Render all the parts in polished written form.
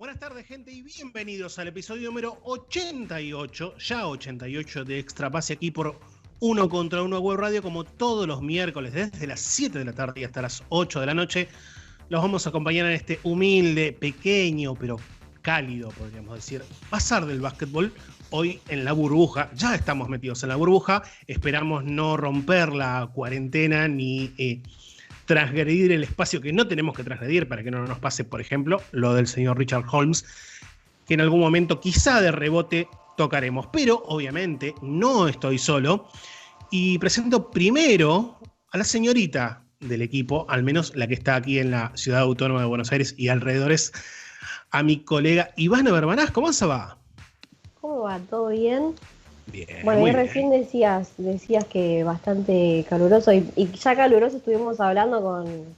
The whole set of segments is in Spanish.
Buenas tardes, gente, y bienvenidos al episodio número 88, ya 88 de Extra Pase aquí por Uno contra Uno Web Radio, como todos los miércoles, desde las 7 de la tarde y hasta las 8 de la noche. Los vamos a acompañar en este humilde, pequeño, pero cálido, podríamos decir, pasar del básquetbol. Hoy en la burbuja, ya estamos metidos en la burbuja, esperamos no romper la cuarentena ni transgredir el espacio que no tenemos que transgredir para que no nos pase, por ejemplo, lo del señor Richard Holmes, que en algún momento quizá de rebote tocaremos. Pero obviamente no estoy solo y presento primero a la señorita del equipo, al menos la que está aquí en la Ciudad Autónoma de Buenos Aires y alrededores, a mi colega Ivana Berbanás. ¿Cómo se va? ¿Cómo va? ¿Todo bien? Bien. Bueno, y recién decías que bastante caluroso, y ya caluroso estuvimos hablando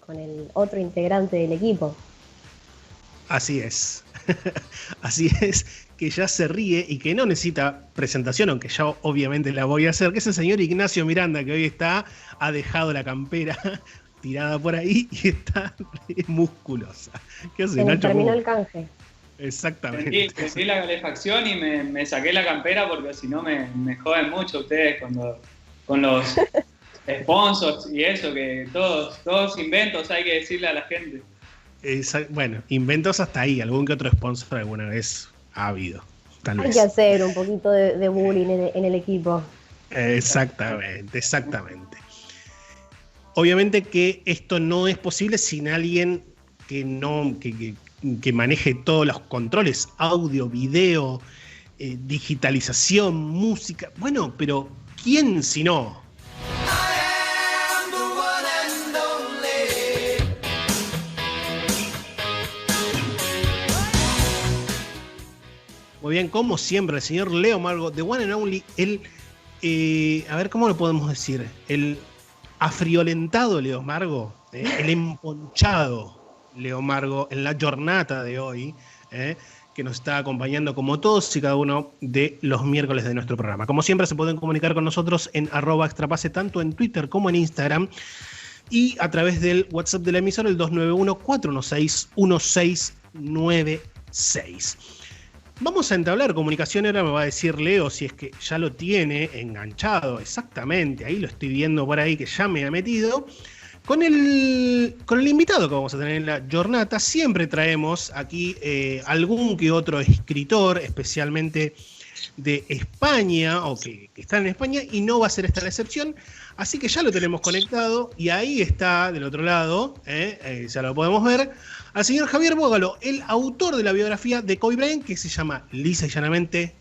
con el otro integrante del equipo. Así es. Así es, que ya se ríe y que no necesita presentación, aunque ya obviamente la voy a hacer, que es el señor Ignacio Miranda, que hoy ha dejado la campera tirada por ahí y está musculosa. ¿Qué hace, Se nos Nacho? terminó el canje. Exactamente. Sentí la calefacción y me saqué la campera porque si no me joden mucho ustedes con los sponsors y eso, que todos inventos hay que decirle a la gente. Bueno, inventos hasta ahí, algún que otro sponsor alguna vez ha habido. Hay que hacer un poquito de bullying en el equipo. Exactamente. Obviamente que esto no es posible sin alguien que maneje todos los controles, audio, video, digitalización, música. Bueno, pero ¿quién si no? Muy bien, como siempre, el señor Leo Margo, The One and Only, a ver, ¿cómo lo podemos decir? El afriolentado Leo Margo, el emponchado Leo Margo en la jornada de hoy, que nos está acompañando como todos y cada uno de los miércoles de nuestro programa. Como siempre, se pueden comunicar con nosotros en @extrapase, tanto en Twitter como en Instagram, y a través del WhatsApp de la emisora, el 291-416-1696. Vamos a entablar comunicación, ahora me va a decir Leo si es que ya lo tiene enganchado exactamente, ahí lo estoy viendo por ahí que ya me ha metido, con el invitado que vamos a tener en la jornada. Siempre traemos aquí algún que otro escritor, especialmente de España o que están en España, y no va a ser esta la excepción, así que ya lo tenemos conectado y ahí está del otro lado, ya lo podemos ver, al señor Javier Bógalo, el autor de la biografía de Kobe Bryant, que se llama lisa y llanamente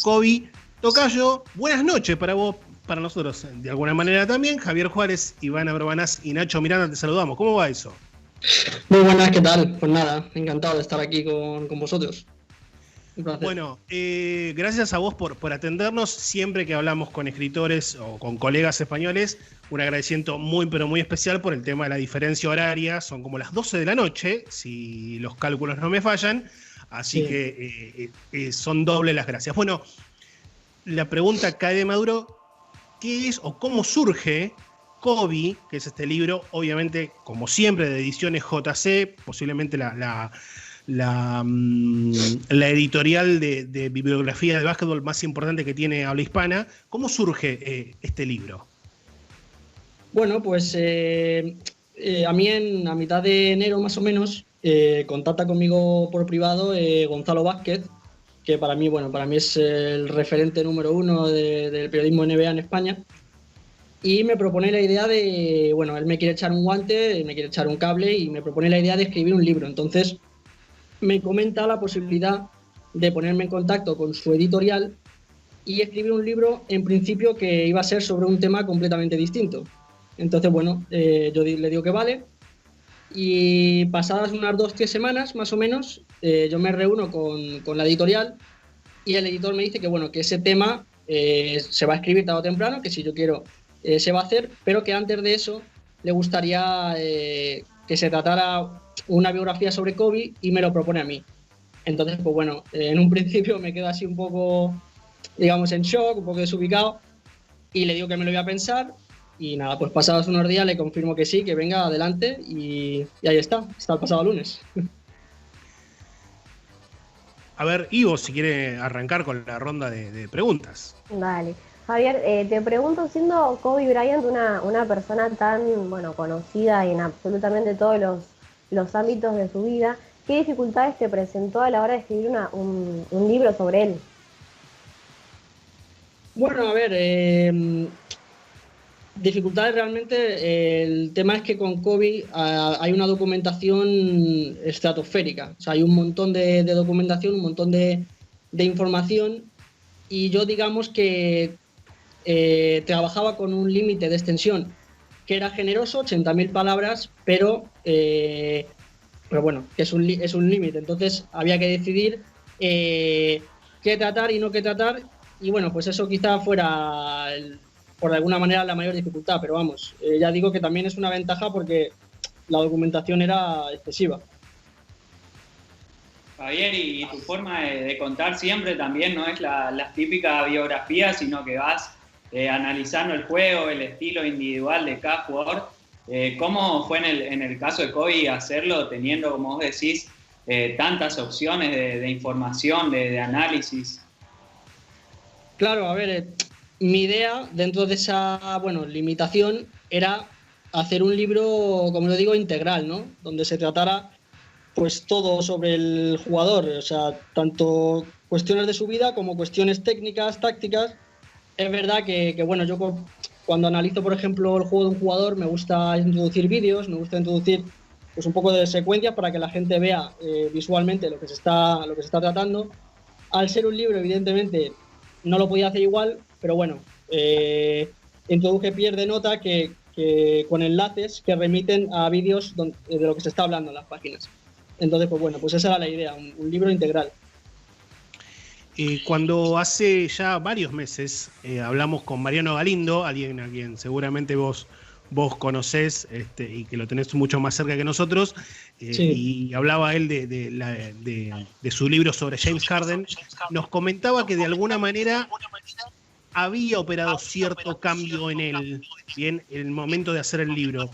Kobe. Tocayo, buenas noches para vos, para nosotros de alguna manera también. Javier Juárez, Ivana Berbanás y Nacho Miranda, te saludamos. ¿Cómo va eso? Muy buenas, ¿qué tal? Pues nada, encantado de estar aquí con vosotros. Un placer. Bueno, gracias a vos por atendernos. Siempre que hablamos con escritores o con colegas españoles, un agradecimiento muy, pero muy especial por el tema de la diferencia horaria. Son como las 12 de la noche, si los cálculos no me fallan. Así sí, que son doble las gracias. Bueno, la pregunta cae de maduro. ¿Qué es o cómo surge Kobe, que es este libro, obviamente, como siempre, de Ediciones JC, posiblemente la editorial de bibliografía de básquetbol más importante que tiene habla hispana? ¿Cómo surge este libro? Bueno, pues a mí a mitad de enero más o menos contacta conmigo por privado Gonzalo Vázquez, que para mí es el referente número uno del periodismo NBA en España, y me propone la idea de, él me quiere echar un guante, me quiere echar un cable y me propone la idea de escribir un libro. Entonces me comenta la posibilidad de ponerme en contacto con su editorial y escribir un libro, en principio, que iba a ser sobre un tema completamente distinto. Entonces, yo le digo que vale, y pasadas unas 2-3 semanas, más o menos, yo me reúno con la editorial y el editor me dice que ese tema se va a escribir tarde o temprano, que si yo quiero se va a hacer, pero que antes de eso le gustaría que se tratara una biografía sobre Kobe y me lo propone a mí. Entonces, en un principio me quedo así un poco, digamos, en shock, un poco desubicado, y le digo que me lo voy a pensar. Y nada, pues pasados unos días le confirmo que sí, que venga adelante, y ahí está el pasado lunes. A ver, Ivo, si quiere arrancar con la ronda de preguntas. Dale. Javier, te pregunto, siendo Kobe Bryant una persona tan, bueno, conocida en absolutamente todos los ámbitos de su vida, ¿qué dificultades te presentó a la hora de escribir un libro sobre él? Bueno, a ver, dificultades realmente, el tema es que con Kobe hay una documentación estratosférica, o sea, hay un montón de documentación, un montón de información, y yo digamos que trabajaba con un límite de extensión que era generoso, 80.000 palabras, pero bueno, que es un límite, entonces había que decidir qué tratar y no qué tratar, y bueno, pues eso quizá fuera, por alguna manera, la mayor dificultad, pero vamos, ya digo que también es una ventaja porque la documentación era excesiva. Javier, y tu forma de contar siempre también no es la típica biografía, sino que vas analizando el juego, el estilo individual de cada jugador. ¿Cómo fue en el caso de Kobe hacerlo teniendo, como vos decís, tantas opciones de información, de análisis? Claro, a ver, mi idea dentro de esa, bueno, limitación era hacer un libro, como lo digo, integral, ¿no? Donde se tratara pues todo sobre el jugador, o sea, tanto cuestiones de su vida como cuestiones técnicas, tácticas. Es verdad que bueno, yo cuando analizo, por ejemplo, el juego de un jugador, me gusta introducir vídeos, me gusta introducir pues un poco de secuencias para que la gente vea visualmente lo que se está tratando. Al ser un libro, evidentemente, no lo podía hacer igual, pero bueno, introduje pies de nota que con enlaces que remiten a vídeos de lo que se está hablando en las páginas. Entonces, pues bueno, pues esa era la idea, un libro integral. Cuando hace ya varios meses hablamos con Mariano Galindo, alguien a quien seguramente vos conocés y que lo tenés mucho más cerca que nosotros, sí. Y hablaba él de su libro sobre James Harden, nos comentaba que de alguna manera había operado cierto cambio en él, bien, en el momento de hacer el libro.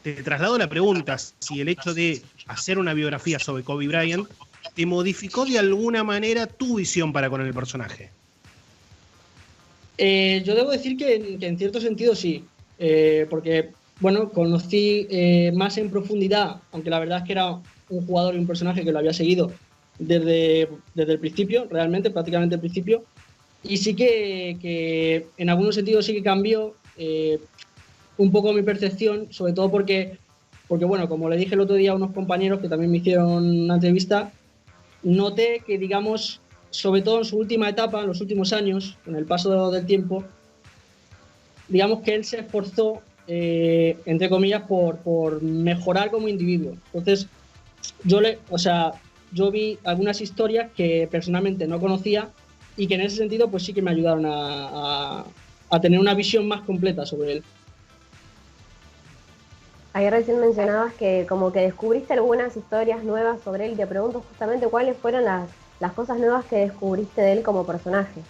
Te traslado la pregunta, si el hecho de hacer una biografía sobre Kobe Bryant te modificó de alguna manera tu visión para con el personaje. Yo debo decir que en cierto sentido sí, porque bueno, conocí más en profundidad, aunque la verdad es que era un jugador y un personaje que lo había seguido desde el principio, realmente, prácticamente el principio, y sí que en algunos sentidos sí que cambió un poco mi percepción, sobre todo porque bueno, como le dije el otro día a unos compañeros que también me hicieron una entrevista, noté que, digamos, sobre todo en su última etapa, en los últimos años, con el paso del tiempo, digamos que él se esforzó, entre comillas, por mejorar como individuo. Entonces, yo vi algunas historias que personalmente no conocía y que en ese sentido pues sí que me ayudaron a tener una visión más completa sobre él. Ahí recién mencionabas que como que descubriste algunas historias nuevas sobre él y te pregunto justamente cuáles fueron las cosas nuevas que descubriste de él como personaje.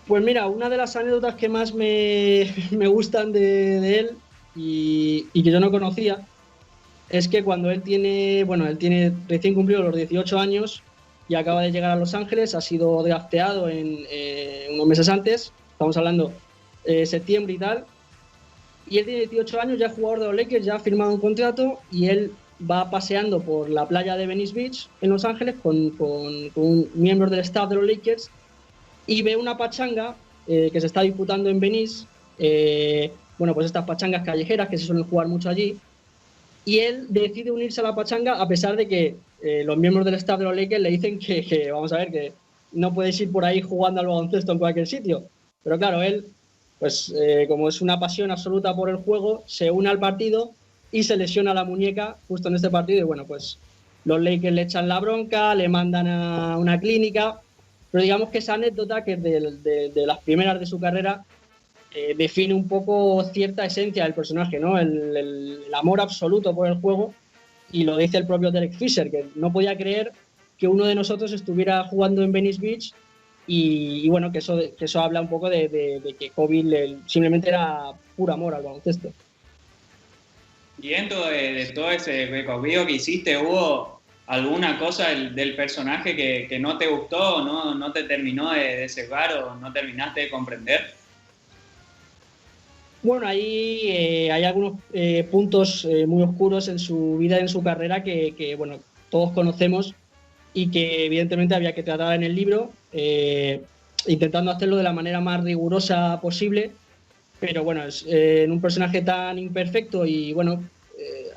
Pues mira, una de las anécdotas que más me gustan de él y que yo no conocía es que cuando él tiene recién cumplido los 18 años y acaba de llegar a Los Ángeles, ha sido drafteado unos meses antes, estamos hablando septiembre y tal, y él tiene 18 años, ya es jugador de los Lakers, ya ha firmado un contrato y él va paseando por la playa de Venice Beach en Los Ángeles con un miembro del staff de los Lakers y ve una pachanga que se está disputando en Venice, pues estas pachangas callejeras que se suelen jugar mucho allí, y él decide unirse a la pachanga a pesar de que los miembros del staff de los Lakers le dicen que vamos a ver, que no puedes ir por ahí jugando al baloncesto en cualquier sitio. Pero claro, él, pues como es una pasión absoluta por el juego, se une al partido y se lesiona la muñeca justo en este partido y bueno, pues los Lakers le echan la bronca, le mandan a una clínica, pero digamos que esa anécdota, que es de las primeras de su carrera, define un poco cierta esencia del personaje, ¿no? El amor absoluto por el juego, y lo dice el propio Derek Fisher, que no podía creer que uno de nosotros estuviera jugando en Venice Beach y bueno, que eso habla un poco de que Kobe simplemente era puro amor al baloncesto. Y dentro de todo ese recorrido que hiciste, hubo alguna cosa del personaje que no te gustó, no te terminó de cegar o no terminaste de comprender. Bueno, ahí hay algunos puntos muy oscuros en su vida y en su carrera que, bueno, todos conocemos y que evidentemente había que tratar en el libro, intentando hacerlo de la manera más rigurosa posible, pero bueno, en un personaje tan imperfecto y bueno,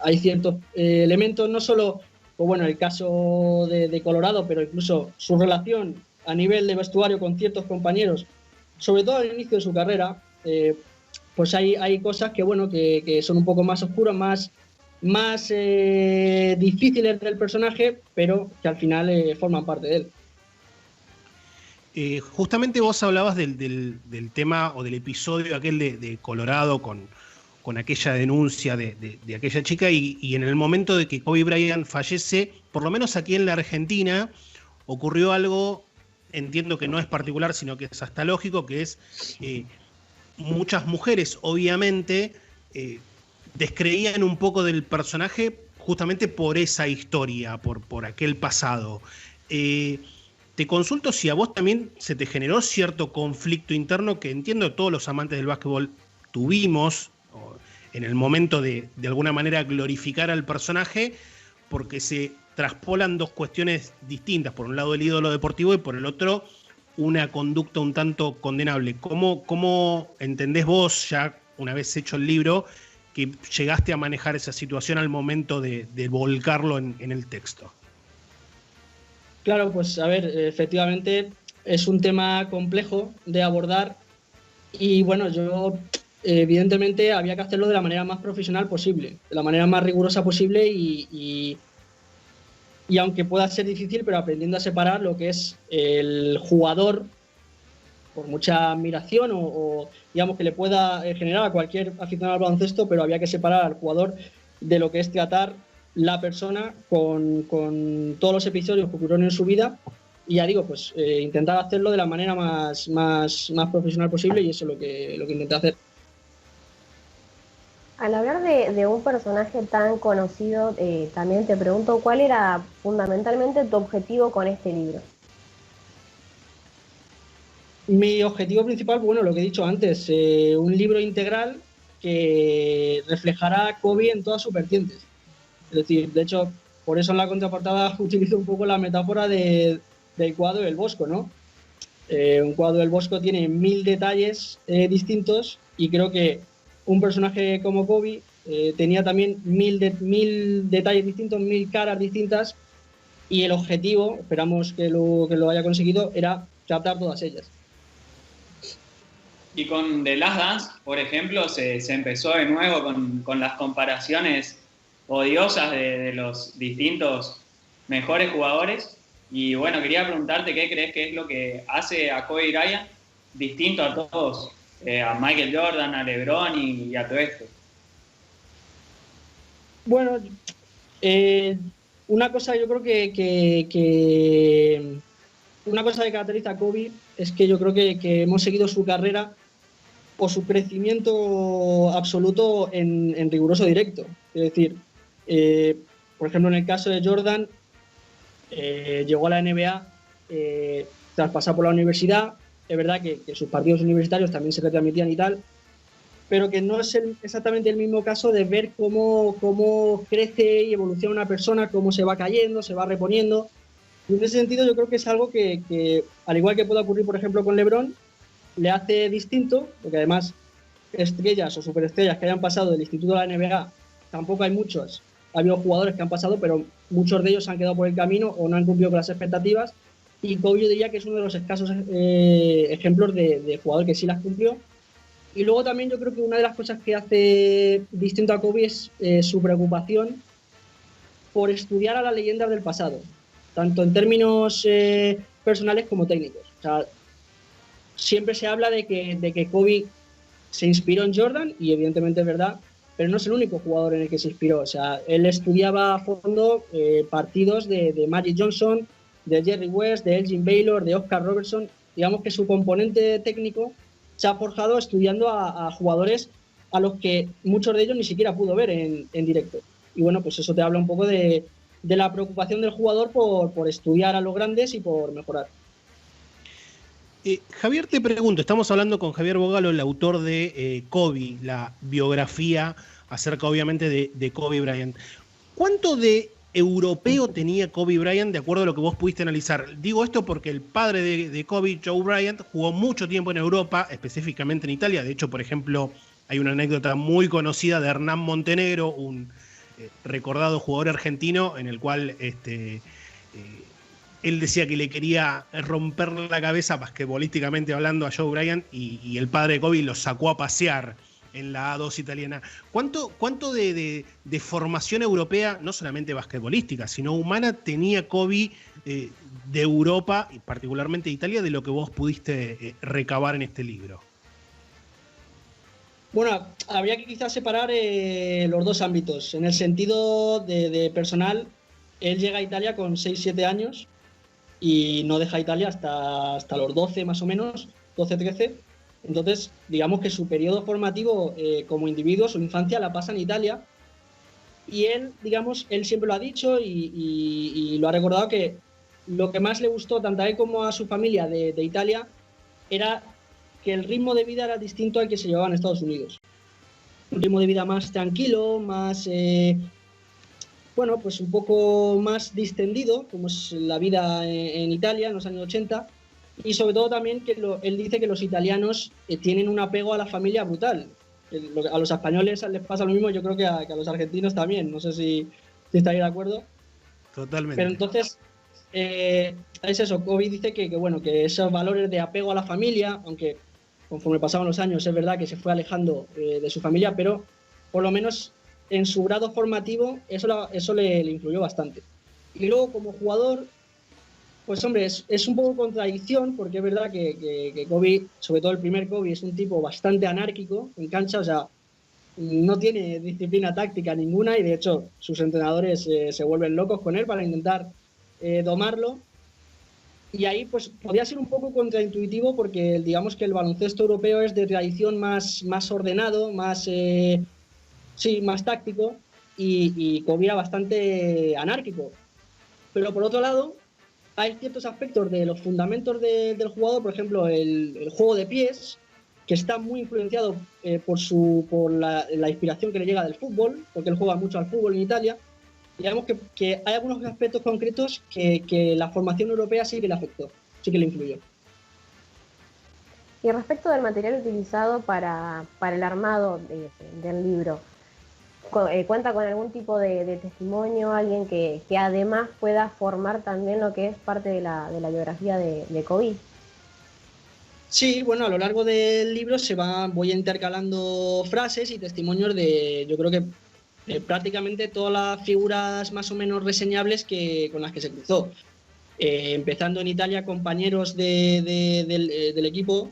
hay ciertos elementos, no solo, pues bueno, el caso de Colorado, pero incluso su relación a nivel de vestuario con ciertos compañeros, sobre todo al inicio de su carrera, pues hay cosas que, bueno, que son un poco más oscuras, más difíciles del personaje, pero que al final forman parte de él. Justamente vos hablabas del tema o del episodio aquel de Colorado con aquella denuncia de aquella chica y en el momento de que Kobe Bryant fallece, por lo menos aquí en la Argentina, ocurrió algo, entiendo que no es particular, sino que es hasta lógico, que es muchas mujeres, obviamente, descreían un poco del personaje justamente por esa historia, por aquel pasado. Te consulto si a vos también se te generó cierto conflicto interno que entiendo que todos los amantes del básquetbol tuvimos en el momento de alguna manera glorificar al personaje, porque se traspolan dos cuestiones distintas, por un lado el ídolo deportivo y por el otro una conducta un tanto condenable. ¿Cómo entendés vos, ya una vez hecho el libro, que llegaste a manejar esa situación al momento de volcarlo en el texto? Claro, pues a ver, efectivamente es un tema complejo de abordar y bueno, yo evidentemente había que hacerlo de la manera más profesional posible, de la manera más rigurosa posible y aunque pueda ser difícil, pero aprendiendo a separar lo que es el jugador, por mucha admiración o digamos que le pueda generar a cualquier aficionado al baloncesto, pero había que separar al jugador de lo que es tratar la persona con todos los episodios que ocurrieron en su vida y ya digo, pues intentar hacerlo de la manera más profesional posible y eso es lo que intenté hacer. Al hablar de un personaje tan conocido, también te pregunto, ¿cuál era fundamentalmente tu objetivo con este libro? Mi objetivo principal, bueno, lo que he dicho antes, un libro integral que reflejará a Kobe en todas sus vertientes. Es decir, de hecho, por eso en la contraportada utilizo un poco la metáfora del cuadro del Bosco, ¿no? Un cuadro del Bosco tiene 1000 detalles distintos y creo que un personaje como Kobe tenía también 1000 detalles distintos, 1000 caras distintas y el objetivo, esperamos que lo haya conseguido, era captar todas ellas. Y con The Last Dance, por ejemplo, se empezó de nuevo con las comparaciones odiosas de los distintos mejores jugadores. Y bueno, quería preguntarte qué crees que es lo que hace a Kobe Bryant distinto a todos, a Michael Jordan, a LeBron y a todo esto. Bueno, una cosa yo creo que una cosa que caracteriza a Kobe es que yo creo que hemos seguido su carrera o su crecimiento absoluto en riguroso directo. Es decir, por ejemplo, en el caso de Jordan, llegó a la NBA tras pasar por la universidad. Es verdad que sus partidos universitarios también se retransmitían y tal, pero que no es exactamente el mismo caso de ver cómo crece y evoluciona una persona, cómo se va cayendo, se va reponiendo. Y en ese sentido yo creo que es algo que al igual que puede ocurrir, por ejemplo, con LeBron, le hace distinto, porque además estrellas o superestrellas que hayan pasado del instituto a la NBA, tampoco hay muchos. Ha habido jugadores que han pasado, pero muchos de ellos han quedado por el camino o no han cumplido con las expectativas. Y Kobe yo diría que es uno de los escasos ejemplos de jugador que sí las cumplió. Y luego también yo creo que una de las cosas que hace distinto a Kobe es su preocupación por estudiar a las leyendas del pasado, tanto en términos personales como técnicos. O sea, siempre se habla de que Kobe se inspiró en Jordan, y evidentemente es verdad, pero no es el único jugador en el que se inspiró. O sea, él estudiaba a fondo partidos de Magic Johnson, de Jerry West, de Elgin Baylor, de Oscar Robertson. Digamos que su componente técnico se ha forjado estudiando a jugadores a los que muchos de ellos ni siquiera pudo ver en directo. Y bueno, pues eso te habla un poco de de la preocupación del jugador por estudiar a los grandes y por mejorar. Javier, te pregunto, estamos hablando con Javier Bogalo, el autor de Kobe, la biografía acerca obviamente de Kobe Bryant. ¿Cuánto de europeo tenía Kobe Bryant de acuerdo a lo que vos pudiste analizar? Digo esto porque el padre de Kobe, Joe Bryant, jugó mucho tiempo en Europa, específicamente en Italia. De hecho, por ejemplo, hay una anécdota muy conocida de Hernán Montenegro, un recordado jugador argentino, en el cual él decía que le quería romper la cabeza, basquetbolísticamente hablando, a Joe Bryant, y el padre de Kobe lo sacó a pasear en la A2 italiana. ¿Cuánto de formación europea, no solamente basquetbolística, sino humana, tenía Kobe de Europa, y particularmente de Italia, de lo que vos pudiste recabar en este libro? Bueno, habría que quizás separar los dos ámbitos. En el sentido de personal, él llega a Italia con 6-7 años y no deja Italia hasta los 12 más o menos, 12-13. Entonces, digamos que su periodo formativo como individuo, su infancia la pasa en Italia, y él, digamos, él siempre lo ha dicho y lo ha recordado, que lo que más le gustó tanto a él como a su familia de Italia era que el ritmo de vida era distinto al que se llevaba en Estados Unidos. Un ritmo de vida más tranquilo, más, bueno, pues un poco más distendido, como es la vida en Italia en los años 80. Y sobre todo también que él dice que los italianos tienen un apego a la familia brutal. A los españoles les pasa lo mismo, yo creo que a los argentinos también. No sé si estaréis de acuerdo. Totalmente. Pero entonces, es eso, Kobe dice que esos valores de apego a la familia, aunque conforme pasaban los años es verdad que se fue alejando de su familia, pero por lo menos en su grado formativo eso le influyó bastante. Y luego como jugador, pues hombre, es un poco contradicción, porque es verdad que Kobe, sobre todo el primer Kobe, es un tipo bastante anárquico en cancha, o sea, no tiene disciplina táctica ninguna, y de hecho sus entrenadores se vuelven locos con él para intentar domarlo. Y ahí pues podría ser un poco contraintuitivo, porque digamos que el baloncesto europeo es de tradición más ordenado, más táctico, y Kobe era bastante anárquico. Pero por otro lado, hay ciertos aspectos de los fundamentos del jugador, por ejemplo, el juego de pies, que está muy influenciado por la inspiración que le llega del fútbol, porque él juega mucho al fútbol en Italia. Digamos que hay algunos aspectos concretos que la formación europea sí que le afectó, sí que le influyó. Y respecto del material utilizado para el armado del libro, ¿cuenta con algún tipo de testimonio, alguien que además pueda formar también lo que es parte de la biografía de Kobe? Sí, bueno, a lo largo del libro voy intercalando frases y testimonios yo creo que prácticamente todas las figuras más o menos reseñables con las que se cruzó. Empezando en Italia, compañeros del equipo,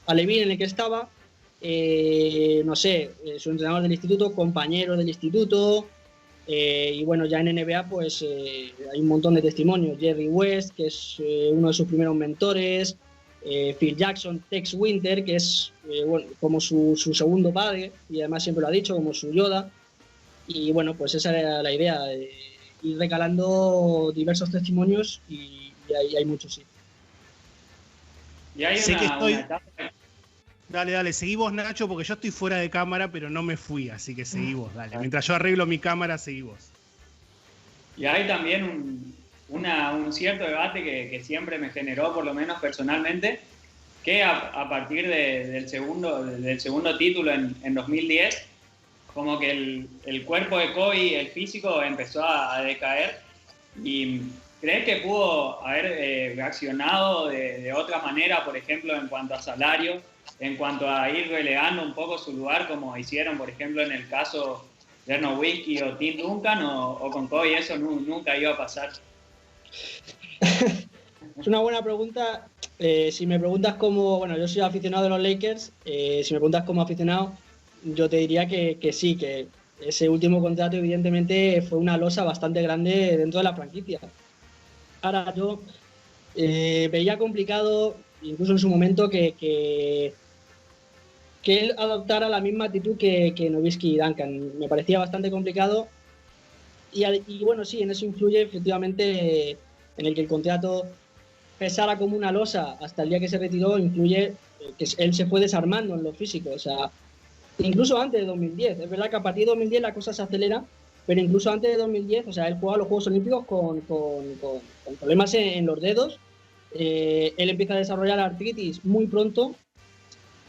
alevín en el que estaba, no sé, su entrenador del instituto, compañeros del instituto, y bueno, ya en NBA pues hay un montón de testimonios. Jerry West, que es uno de sus primeros mentores, Phil Jackson, Tex Winter, que es como su segundo padre, y además siempre lo ha dicho, como su Yoda. Y bueno, pues esa era la idea, ir recalando diversos testimonios, y hay muchos, sí. Y hay una etapa. Dale, seguí vos, Nacho, porque yo estoy fuera de cámara, pero no me fui, así que seguí vos, dale. Mientras yo arreglo mi cámara, seguí vos. Y hay también un cierto debate que siempre me generó, por lo menos personalmente, que a partir del segundo título en 2010, como que el cuerpo de Kobe, el físico, empezó a decaer. ¿Y crees que pudo haber reaccionado de otra manera, por ejemplo, en cuanto a salario, en cuanto a ir relegando un poco su lugar, como hicieron, por ejemplo, en el caso de Dirk Nowitzki o Tim Duncan, o con Kobe eso nunca iba a pasar? Es una buena pregunta. Si me preguntas bueno, yo soy aficionado de los Lakers, si me preguntas como aficionado, yo te diría que sí, que ese último contrato evidentemente fue una losa bastante grande dentro de la franquicia. Ahora yo veía complicado, incluso en su momento, que él adoptara la misma actitud que Nowitzki y Duncan. Me parecía bastante complicado. Y bueno, sí, en eso influye efectivamente en el que el contrato pesara como una losa hasta el día que se retiró, influye que él se fue desarmando en lo físico, o sea, incluso antes de 2010. Es verdad que a partir de 2010 la cosa se acelera, pero incluso antes de 2010, o sea, él juega los Juegos Olímpicos con problemas en los dedos. Él empieza a desarrollar artritis muy pronto.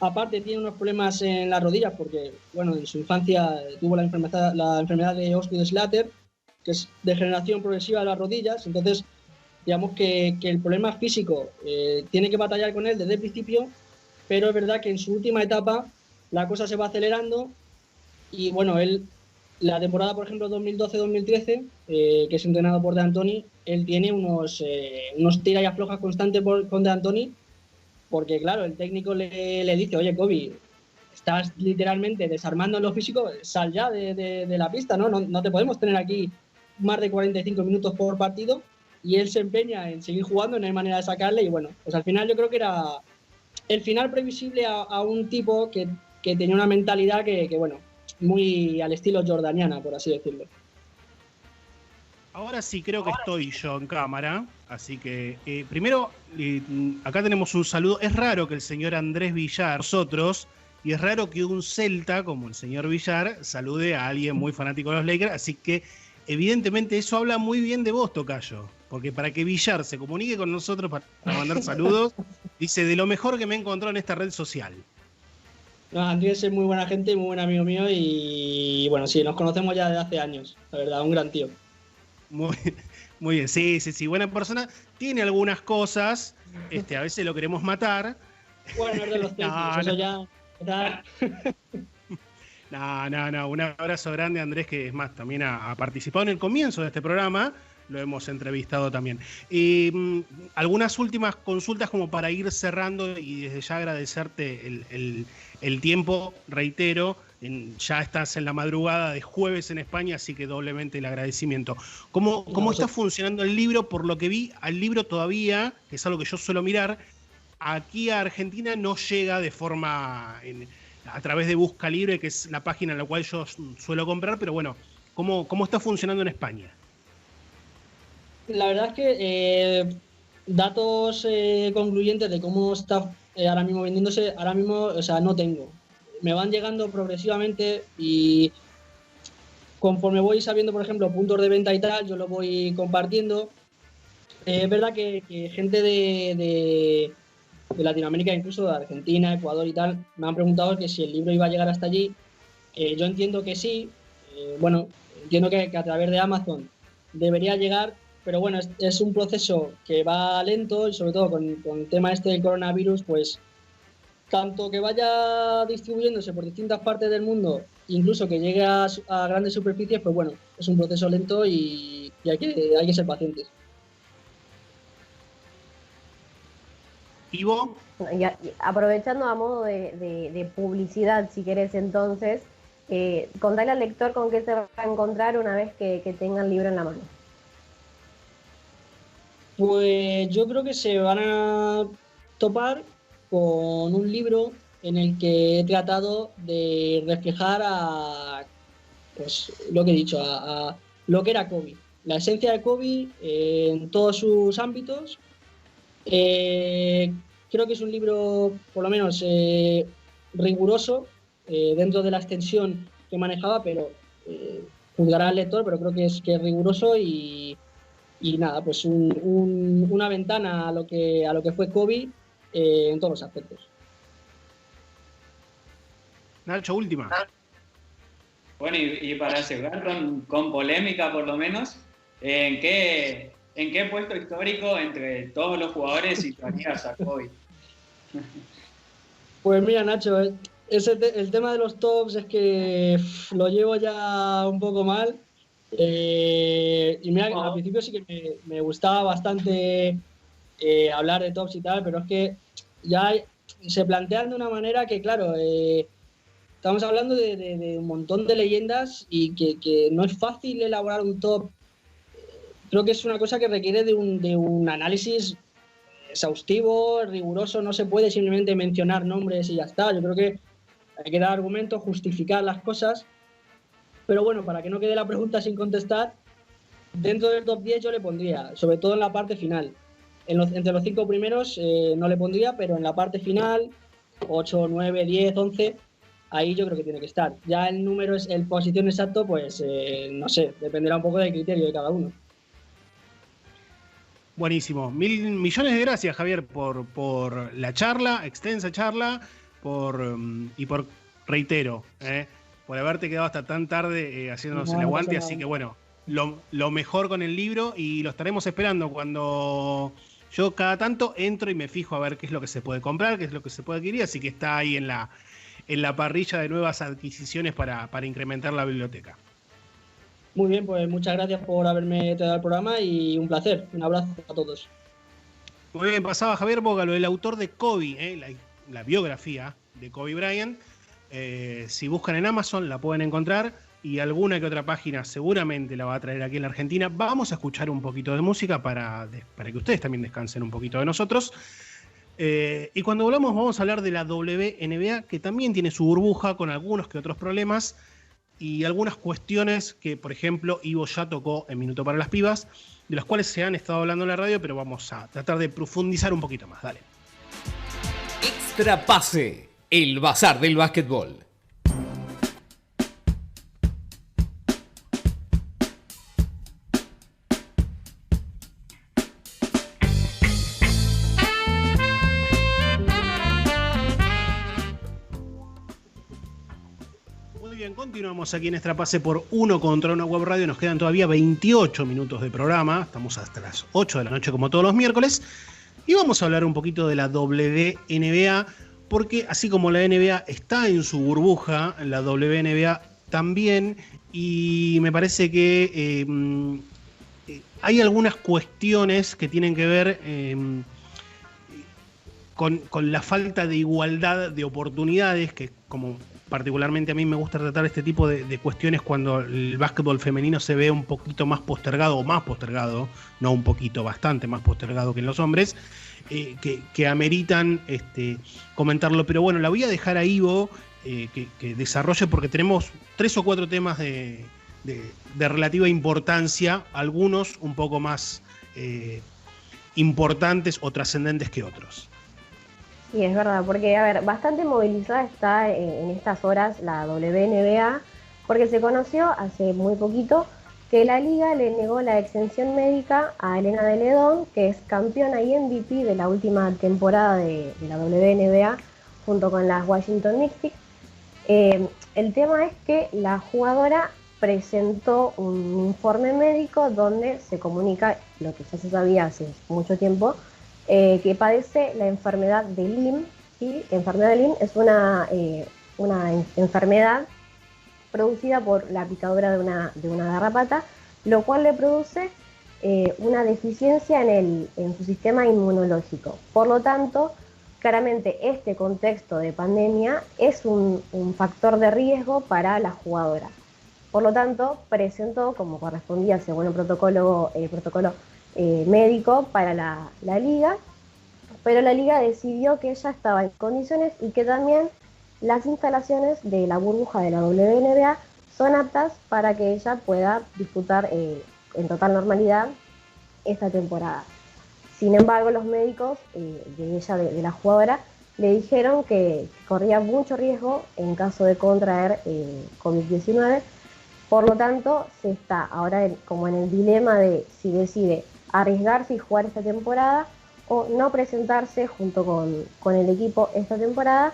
Aparte tiene unos problemas en las rodillas porque, bueno, en su infancia tuvo la enfermedad de Osgood-Schlatter, que es degeneración progresiva de las rodillas. Entonces, digamos que el problema físico tiene que batallar con él desde el principio, pero es verdad que en su última etapa la cosa se va acelerando y, bueno, él, la temporada, por ejemplo, 2012-2013, que es entrenado por De Antoni, él tiene unos tira y aflojas constantes con De Antoni, porque, claro, el técnico le dice, oye, Kobe, estás literalmente desarmando en lo físico, sal ya de la pista, ¿no? No te podemos tener aquí más de 45 minutos por partido, y él se empeña en seguir jugando, no hay manera de sacarle, y bueno, pues al final yo creo que era el final previsible a un tipo que tenía una mentalidad que, bueno, muy al estilo jordaniana, por así decirlo. Ahora sí creo que estoy yo en cámara, así que primero acá tenemos un saludo. Es raro que el señor Andrés Villar, nosotros, y es raro que un celta como el señor Villar salude a alguien muy fanático de los Lakers, así que evidentemente eso habla muy bien de vos, tocayo, porque para que Villar se comunique con nosotros para mandar saludos, dice, de lo mejor que me he encontrado en esta red social. No, Andrés es muy buena gente, muy buen amigo mío y bueno, sí, nos conocemos ya desde hace años, la verdad, un gran tío. Muy bien, sí, buena persona. Tiene algunas cosas, a veces lo queremos matar. Bueno, es de los técnicos, eso ya... No, un abrazo grande a Andrés, que es más, también ha participado en el comienzo de este programa, lo hemos entrevistado también. Algunas últimas consultas como para ir cerrando y desde ya agradecerte el tiempo, reitero, ya estás en la madrugada de jueves en España, así que doblemente el agradecimiento. ¿Cómo está funcionando el libro? Por lo que vi, al libro todavía, que es algo que yo suelo mirar, aquí a Argentina no llega de forma... a través de Busca Libre, que es la página en la cual yo suelo comprar, pero bueno, ¿cómo está funcionando en España? La verdad es que datos concluyentes de cómo está ahora mismo vendiéndose, ahora mismo, o sea, no tengo. Me van llegando progresivamente y conforme voy sabiendo, por ejemplo, puntos de venta y tal, yo lo voy compartiendo. Es verdad que gente de Latinoamérica, incluso de Argentina, Ecuador y tal, me han preguntado que si el libro iba a llegar hasta allí. Yo entiendo que sí. Bueno, entiendo que a través de Amazon debería llegar, pero bueno, es un proceso que va lento y sobre todo con el tema del coronavirus, pues tanto que vaya distribuyéndose por distintas partes del mundo, incluso que llegue a grandes superficies, pues bueno, es un proceso lento y hay que ser pacientes. ¿Ivo? Y aprovechando a modo de publicidad, si querés entonces, contale al lector con qué se va a encontrar una vez que tenga el libro en la mano. Pues yo creo que se van a topar con un libro en el que he tratado de reflejar pues lo que he dicho, a lo que era Kobe, la esencia de Kobe en todos sus ámbitos. Creo que es un libro, por lo menos, riguroso dentro de la extensión que manejaba, pero juzgará al lector, pero creo que es riguroso y nada, pues una ventana a lo que fue Kobe en todos los aspectos. Nacho, última. Bueno, y para cerrar con polémica por lo menos, ¿en qué puesto histórico entre todos los jugadores situarías a Kobe? Pues mira, Nacho, el tema de los tops es que lo llevo ya un poco mal. Y mira, al principio sí que me gustaba bastante hablar de tops y tal, pero es que ya se plantean de una manera que, claro, estamos hablando de un montón de leyendas y que no es fácil elaborar un top. Creo que es una cosa que requiere de un análisis exhaustivo, riguroso. No se puede simplemente mencionar nombres y ya está. Yo creo que hay que dar argumentos, justificar las cosas. Pero bueno, para que no quede la pregunta sin contestar, dentro del top 10 yo le pondría, sobre todo en la parte final. Entre los 5 primeros no le pondría, pero en la parte final, 8, 9, 10, 11, ahí yo creo que tiene que estar. Ya el número, el posición exacto, pues no sé, dependerá un poco del criterio de cada uno. Buenísimo. 1.000 millones de gracias, Javier, por la charla, extensa charla, y por, reitero, por haberte quedado hasta tan tarde haciéndonos el aguante. Así que bueno, lo mejor con el libro y lo estaremos esperando cuando yo cada tanto entro y me fijo a ver qué es lo que se puede comprar, qué es lo que se puede adquirir. Así que está ahí en la parrilla de nuevas adquisiciones para incrementar la biblioteca. Muy bien, pues muchas gracias por haberme traído al programa y un placer. Un abrazo a todos. Muy bien, pasaba Javier Bógalo, el autor de Kobe, la biografía de Kobe Bryant. Si buscan en Amazon la pueden encontrar y alguna que otra página seguramente la va a traer aquí en la Argentina. Vamos a escuchar un poquito de música para que ustedes también descansen un poquito de nosotros. Y cuando volvamos vamos a hablar de la WNBA, que también tiene su burbuja con algunos que otros problemas y algunas cuestiones que, por ejemplo, Ivo ya tocó en Minuto para las Pibas, de las cuales se han estado hablando en la radio, pero vamos a tratar de profundizar un poquito más. Dale. Extra Pase, el bazar del básquetbol. Continuamos aquí en Extra Pase por Uno contra Uno Web Radio. Nos quedan todavía 28 minutos de programa. Estamos hasta las 8 de la noche como todos los miércoles. Y vamos a hablar un poquito de la WNBA, porque así como la NBA está en su burbuja, la WNBA también. Y me parece que hay algunas cuestiones que tienen que ver con la falta de igualdad de oportunidades, que como particularmente a mí me gusta tratar este tipo de cuestiones cuando el básquetbol femenino se ve un poquito más postergado, o más postergado, no un poquito, bastante más postergado que en los hombres, que ameritan comentarlo. Pero bueno, la voy a dejar a Ivo que desarrolle, porque tenemos 3 o 4 temas de relativa importancia, algunos un poco más importantes o trascendentes que otros. Sí, es verdad, porque, a ver, bastante movilizada está en estas horas la WNBA, porque se conoció hace muy poquito que la liga le negó la exención médica a Elena de Ledón, que es campeona y MVP de la última temporada de la WNBA, junto con las Washington Mystics. El tema es que la jugadora presentó un informe médico donde se comunica lo que ya se sabía hace mucho tiempo, que padece la enfermedad de Lyme. ¿Sí? La enfermedad de Lyme es una enfermedad producida por la picadura de una garrapata, lo cual le produce una deficiencia en su sistema inmunológico. Por lo tanto, claramente este contexto de pandemia es un factor de riesgo para la jugadora. Por lo tanto, presentó, como correspondía según el protocolo médico para la liga, pero la liga decidió que ella estaba en condiciones y que también las instalaciones de la burbuja de la WNBA son aptas para que ella pueda disputar en total normalidad esta temporada. Sin embargo, los médicos de la jugadora, le dijeron que corría mucho riesgo en caso de contraer COVID-19. Por lo tanto, se está ahora como en el dilema de si decide arriesgarse y jugar esta temporada o no presentarse junto con el equipo esta temporada,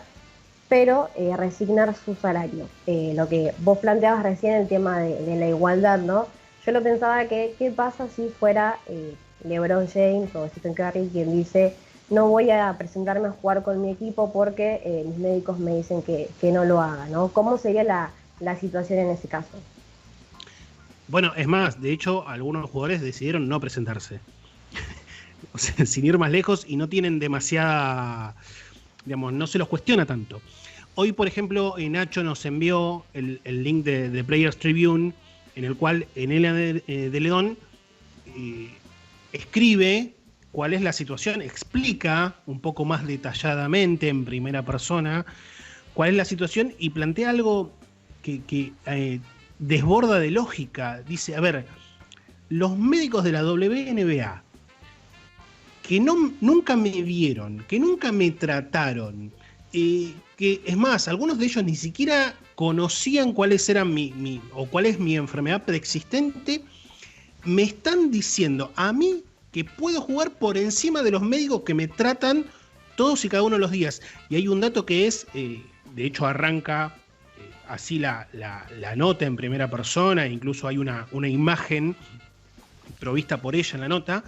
pero resignar su salario. Lo que vos planteabas recién, el tema de la igualdad, ¿no? Yo lo pensaba que qué pasa si fuera LeBron James o Stephen Curry quien dice no voy a presentarme a jugar con mi equipo porque mis médicos me dicen que no lo haga, ¿no? ¿Cómo sería la situación en ese caso? Bueno, es más, de hecho, algunos jugadores decidieron no presentarse. O sea, sin ir más lejos, y no tienen demasiada, digamos, no se los cuestiona tanto. Hoy, por ejemplo, Nacho nos envió el link de Players Tribune, en el cual Elena de Ledón escribe cuál es la situación, explica un poco más detalladamente, en primera persona, cuál es la situación, y plantea algo que desborda de lógica. Dice, a ver, los médicos de la WNBA, que nunca me vieron, que nunca me trataron, que es más, algunos de ellos ni siquiera conocían cuáles eran cuál es mi enfermedad preexistente, me están diciendo a mí que puedo jugar por encima de los médicos que me tratan todos y cada uno de los días. Y hay un dato que es, de hecho arranca así la nota en primera persona, incluso hay una imagen provista por ella en la nota.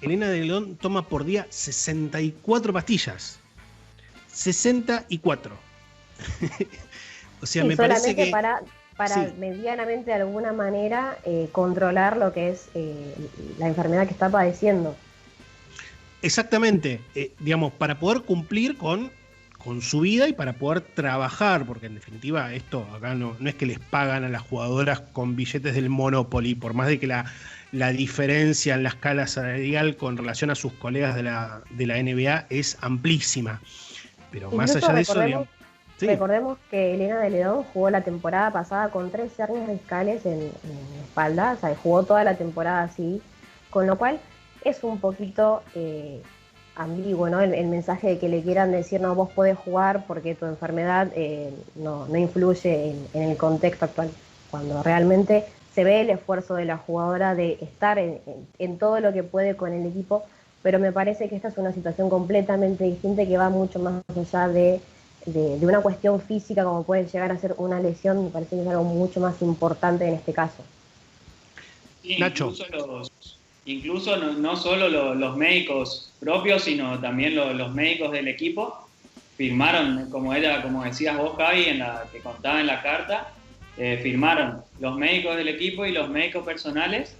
Elena de León toma por día 64 pastillas. 64. O sea, me parece que para sí, medianamente de alguna manera controlar lo que es la enfermedad que está padeciendo. exactamente, digamos, para poder cumplir con su vida y para poder trabajar, porque en definitiva esto acá no es que les pagan a las jugadoras con billetes del Monopoly, por más de que la diferencia en la escala salarial con relación a sus colegas de la NBA es amplísima. Pero Incluso más allá de eso, digamos, sí. Recordemos que Elena de León jugó la temporada pasada con 3 hernias discales en la espalda, o sea, jugó toda la temporada así, con lo cual es un poquito ambiguo, ¿no? El mensaje de que le quieran decir, no, vos podés jugar porque tu enfermedad no influye en el contexto actual, cuando realmente se ve el esfuerzo de la jugadora de estar en todo lo que puede con el equipo, pero me parece que esta es una situación completamente distinta y que va mucho más allá de una cuestión física como puede llegar a ser una lesión. Me parece que es algo mucho más importante en este caso. Sí, Nacho. Incluso no solo los médicos propios, sino también los médicos del equipo firmaron, como decías vos, Javi, que contaba en la carta, firmaron los médicos del equipo y los médicos personales,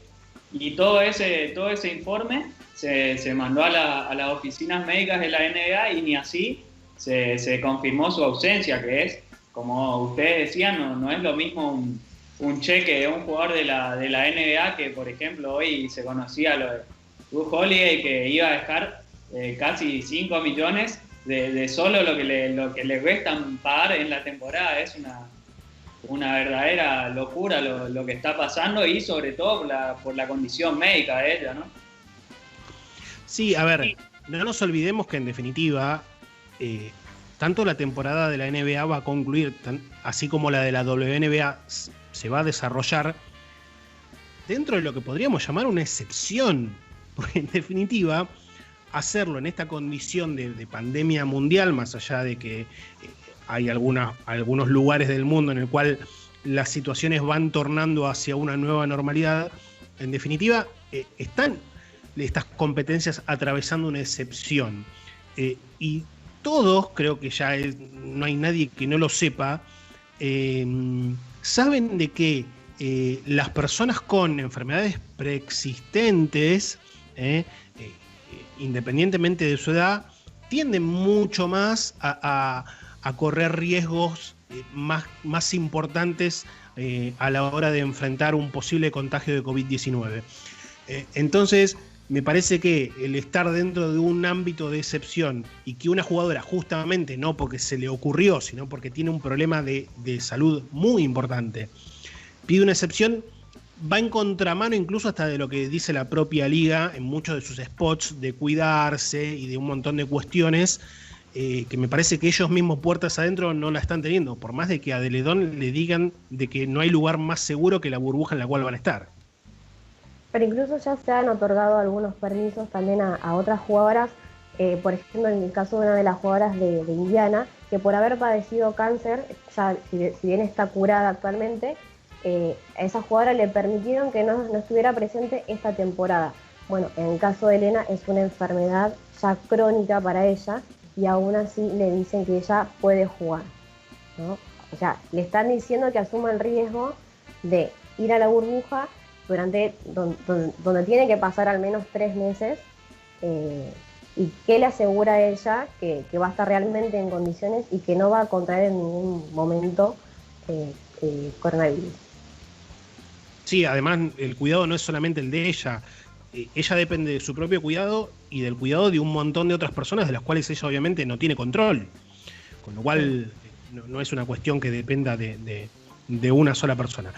y todo ese informe se mandó a las oficinas médicas de la NBA y ni así se confirmó su ausencia, que es, como ustedes decían, no es lo mismo un cheque de un jugador de la NBA que, por ejemplo, hoy se conocía lo de Drew Holiday, que iba a dejar casi 5 millones de solo lo que le restan pagar en la temporada. Es una verdadera locura lo que está pasando, y sobre todo por la condición médica de ella, ¿no? Sí, a ver, no nos olvidemos que en definitiva, tanto la temporada de la NBA va a concluir, así como la de la WNBA se va a desarrollar dentro de lo que podríamos llamar una excepción, porque en definitiva, hacerlo en esta condición de pandemia mundial, más allá de que hay algunos lugares del mundo en el cual las situaciones van tornando hacia una nueva normalidad, en definitiva, están estas competencias atravesando una excepción. Y todos, creo que ya no hay nadie que no lo sepa, saben de que las personas con enfermedades preexistentes, independientemente de su edad, tienden mucho más a correr riesgos más importantes a la hora de enfrentar un posible contagio de COVID-19. Entonces, me parece que el estar dentro de un ámbito de excepción y que una jugadora, justamente no porque se le ocurrió, sino porque tiene un problema de salud muy importante, pide una excepción, va en contramano incluso hasta de lo que dice la propia liga en muchos de sus spots de cuidarse y de un montón de cuestiones que me parece que ellos mismos puertas adentro no la están teniendo, por más de que a De León le digan de que no hay lugar más seguro que la burbuja en la cual van a estar. Pero incluso ya se han otorgado algunos permisos también a otras jugadoras, por ejemplo en el caso de una de las jugadoras de Indiana, que por haber padecido cáncer, ya si bien está curada actualmente, a esa jugadora le permitieron que no estuviera presente esta temporada. Bueno, en el caso de Elena es una enfermedad ya crónica para ella y aún así le dicen que ella puede jugar, ¿no? O sea, le están diciendo que asuma el riesgo de ir a la burbuja donde tiene que pasar al menos 3 meses y que le asegura a ella que va a estar realmente en condiciones y que no va a contraer en ningún momento coronavirus. Sí, además el cuidado no es solamente el de ella. Ella depende de su propio cuidado y del cuidado de un montón de otras personas de las cuales ella obviamente no tiene control. Con lo cual no es una cuestión que dependa de una sola persona.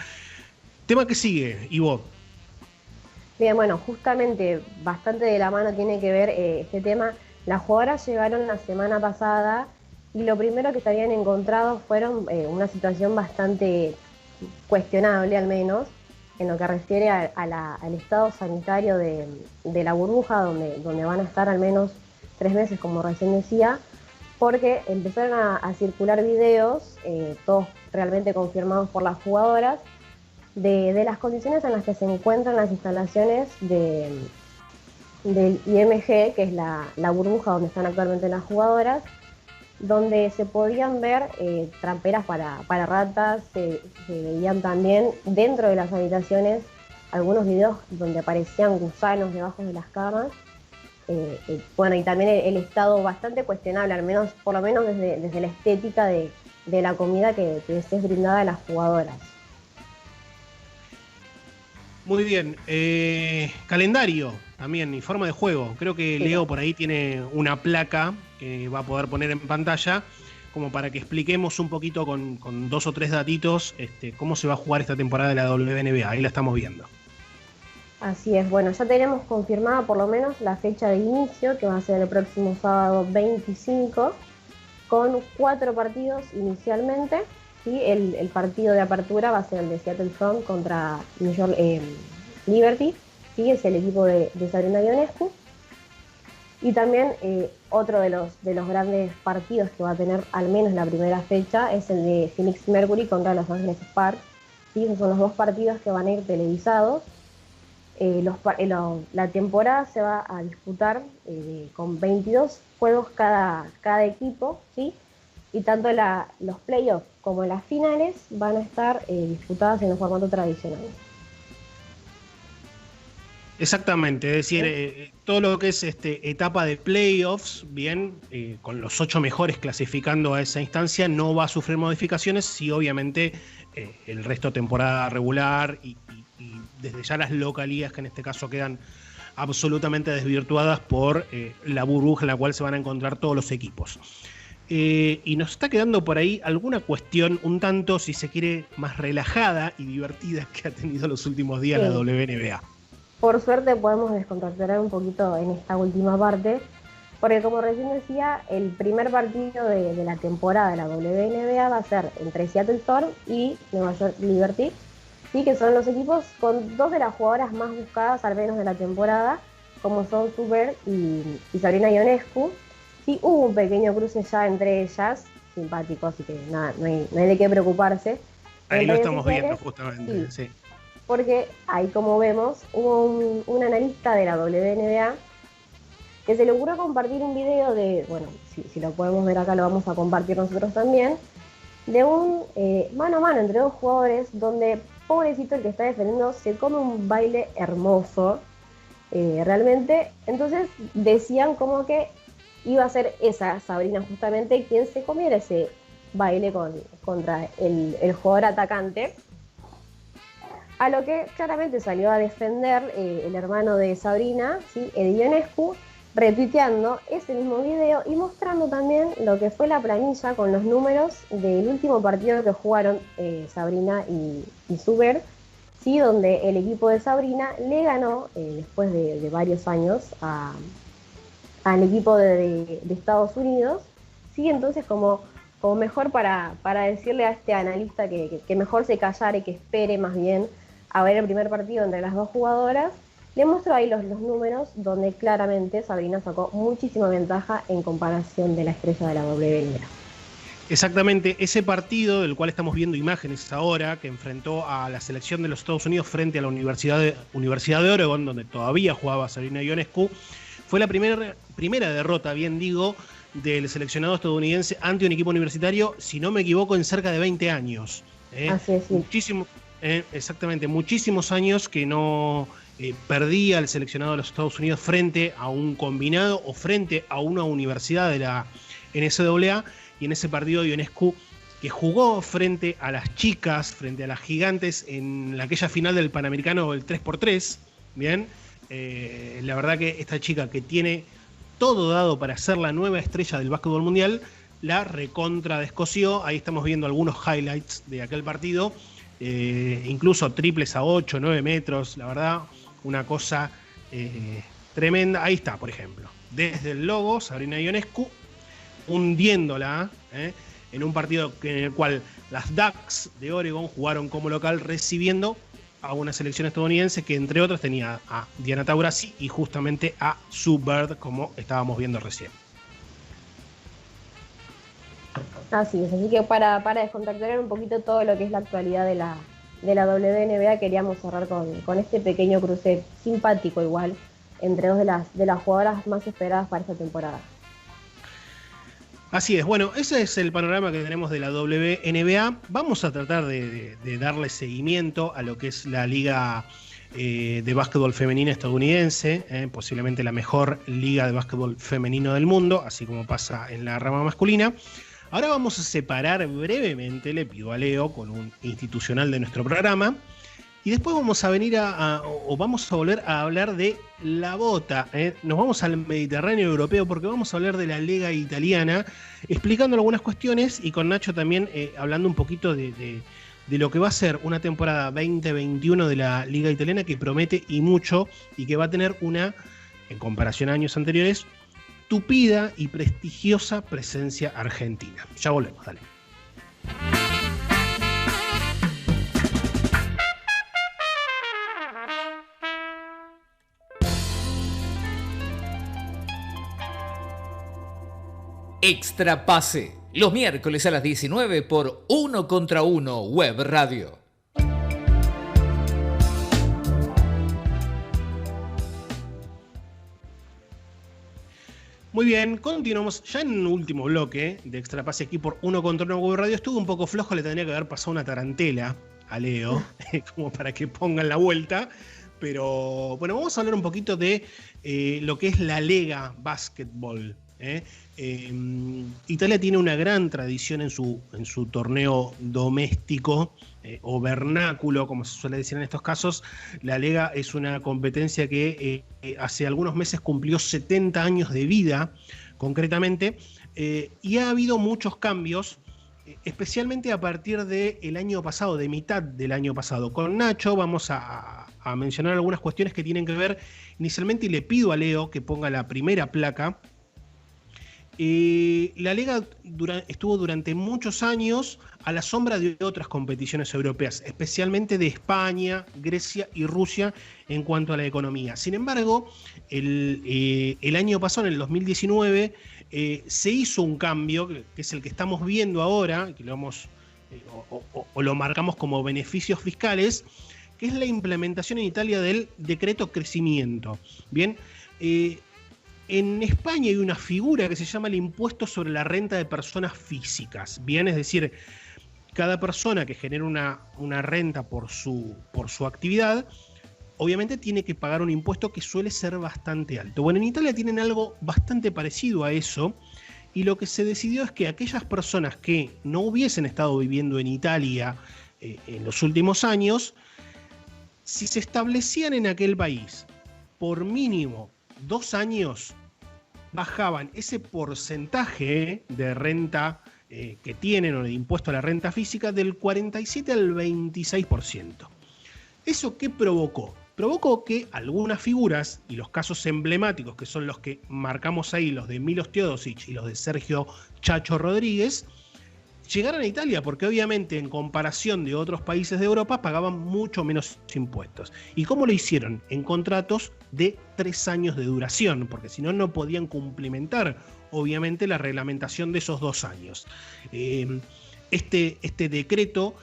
Tema que sigue, Ivo. Bien, bueno, justamente bastante de la mano tiene que ver este tema. Las jugadoras llegaron la semana pasada y lo primero que se habían encontrado fueron una situación bastante cuestionable, al menos, en lo que refiere al estado sanitario de la burbuja, donde van a estar al menos 3 meses, como recién decía, porque empezaron a circular videos, todos realmente confirmados por las jugadoras, de las condiciones en las que se encuentran las instalaciones del IMG, que es la burbuja donde están actualmente las jugadoras, donde se podían ver tramperas para ratas, se veían también dentro de las habitaciones algunos videos donde aparecían gusanos debajo de las camas. Bueno, y también el estado bastante cuestionable, al menos, por lo menos desde la estética de la comida que es brindada a las jugadoras. Muy bien. Calendario también y forma de juego. Creo que Leo por ahí tiene una placa que va a poder poner en pantalla como para que expliquemos un poquito con 2 o 3 datitos cómo se va a jugar esta temporada de la WNBA. Ahí la estamos viendo. Así es. Bueno, ya tenemos confirmada por lo menos la fecha de inicio, que va a ser el próximo sábado 25, con 4 partidos inicialmente. ¿Sí? El partido de apertura va a ser el de Seattle Storm contra New York Liberty, ¿sí? Es el equipo de Sabrina Ionescu. Y también otro de los grandes partidos que va a tener al menos la primera fecha es el de Phoenix Mercury contra Los Ángeles Sparks. ¿Sí? Esos son los 2 partidos que van a ir televisados. La temporada se va a disputar con 22 juegos cada equipo, ¿sí? Y tanto los playoffs como las finales van a estar disputadas en el formato tradicional. Exactamente, es decir, todo lo que es etapa de playoffs, bien, con los 8 mejores clasificando a esa instancia, no va a sufrir modificaciones si obviamente el resto de temporada regular y desde ya las localías, que en este caso quedan absolutamente desvirtuadas por la burbuja en la cual se van a encontrar todos los equipos. Y nos está quedando por ahí alguna cuestión un tanto, si se quiere, más relajada y divertida que ha tenido los últimos días la WNBA. Por suerte podemos descontracturar un poquito en esta última parte, porque como recién decía, el primer partido de la temporada de la WNBA va a ser entre Seattle Storm y Nueva York Liberty, ¿sí? Que son los equipos con 2 de las jugadoras más buscadas al menos de la temporada, como son Super y Sabrina Ionescu. Sí, hubo un pequeño cruce ya entre ellas, simpático, así que nada, no hay de qué preocuparse. Ahí lo estamos viendo justamente, sí. Porque ahí, como vemos, hubo un analista de la WNBA que se le ocurrió compartir un video de, bueno, si lo podemos ver acá lo vamos a compartir nosotros también, de un mano a mano entre 2 jugadores donde, pobrecito el que está defendiendo, se come un baile hermoso, realmente. Entonces decían como que iba a ser esa Sabrina justamente quien se comiera ese baile contra el jugador atacante. A lo que claramente salió a defender el hermano de Sabrina, ¿sí? Eddie Ionescu, retuiteando ese mismo video y mostrando también lo que fue la planilla con los números del último partido que jugaron Sabrina y Suber, ¿sí? Donde el equipo de Sabrina le ganó, después de varios años, al equipo de Estados Unidos, ¿sí? Entonces como mejor para decirle a este analista que mejor se callara y que espere más bien a ver el primer partido entre las 2 jugadoras, le muestro ahí los números donde claramente Sabrina sacó muchísima ventaja en comparación de la estrella de la WNBA. Exactamente, ese partido del cual estamos viendo imágenes ahora, que enfrentó a la selección de los Estados Unidos frente a la Universidad de Oregon, donde todavía jugaba Sabrina Ionescu, fue la primera derrota, bien digo, del seleccionado estadounidense ante un equipo universitario, si no me equivoco, en cerca de 20 años. Así es, sí. Exactamente, muchísimos años que no perdía el seleccionado de los Estados Unidos frente a un combinado o frente a una universidad de la NCAA, y en ese partido Ionescu, que jugó frente a las chicas, frente a las gigantes en aquella final del Panamericano del 3x3, bien, la verdad que esta chica que tiene todo dado para ser la nueva estrella del básquetbol mundial, la recontra descoció. Ahí estamos viendo algunos highlights de aquel partido, incluso triples a 8, 9 metros, la verdad, una cosa tremenda. Ahí está, por ejemplo, desde el logo, Sabrina Ionescu hundiéndola en un partido en el cual las Ducks de Oregon jugaron como local recibiendo a una selección estadounidense que entre otras tenía a Diana Taurasi y justamente a Sue Bird, como estábamos viendo recién. Así es, así que para descontracturar un poquito todo lo que es la actualidad de la WNBA, queríamos cerrar con este pequeño cruce simpático igual entre dos de las jugadoras más esperadas para esta temporada. Así es, bueno, ese es el panorama que tenemos de la WNBA. Vamos a tratar de darle seguimiento a lo que es la liga de básquetbol femenina estadounidense, posiblemente la mejor liga de básquetbol femenino del mundo, así como pasa en la rama masculina. Ahora vamos a separar brevemente, le pido a Leo, con un institucional de nuestro programa. Y después vamos a venir vamos a volver a hablar de la bota. Nos vamos al Mediterráneo europeo porque vamos a hablar de la Liga Italiana, explicando algunas cuestiones y con Nacho también hablando un poquito de lo que va a ser una temporada 2021 de la Liga Italiana que promete y mucho y que va a tener una, en comparación a años anteriores, tupida y prestigiosa presencia argentina. Ya volvemos, dale. Extra Pase, los miércoles a las 19 por 1 contra 1 Web Radio. Muy bien, continuamos ya en un último bloque de Extra Pase aquí por 1 contra 1 Web Radio. Estuvo un poco flojo, le tendría que haber pasado una tarantela a Leo, como para que pongan la vuelta. Pero bueno, vamos a hablar un poquito de lo que es la Lega Basketball. Italia tiene una gran tradición en su torneo doméstico o vernáculo, como se suele decir en estos casos. La Lega es una competencia que hace algunos meses cumplió 70 años de vida, concretamente, y ha habido muchos cambios, especialmente a partir del año pasado, de mitad del año pasado. Con Nacho vamos a mencionar algunas cuestiones que tienen que ver inicialmente, y le pido a Leo que ponga la primera placa. La Lega estuvo durante muchos años a la sombra de otras competiciones europeas, especialmente de España, Grecia y Rusia en cuanto a la economía. Sin embargo, el año pasado, en el 2019, se hizo un cambio, que es el que estamos viendo ahora, que lo marcamos como beneficios fiscales, que es la implementación en Italia del decreto crecimiento. Bien, en España hay una figura que se llama el impuesto sobre la renta de personas físicas. Bien, es decir, cada persona que genera una renta por su actividad, obviamente tiene que pagar un impuesto que suele ser bastante alto. Bueno, en Italia tienen algo bastante parecido a eso, y lo que se decidió es que aquellas personas que no hubiesen estado viviendo en Italia en los últimos años, si se establecían en aquel país por mínimo 2 años, bajaban ese porcentaje de renta que tienen, o de impuesto a la renta física, del 47 al 26%. ¿Eso qué provocó? Provocó que algunas figuras, y los casos emblemáticos, que son los que marcamos ahí, los de Milos Teodosic y los de Sergio Chacho Rodríguez, llegaran a Italia, porque obviamente en comparación de otros países de Europa pagaban mucho menos impuestos. ¿Y cómo lo hicieron? En contratos de 3 años de duración, porque si no, no podían cumplimentar obviamente la reglamentación de esos 2 años. Este decreto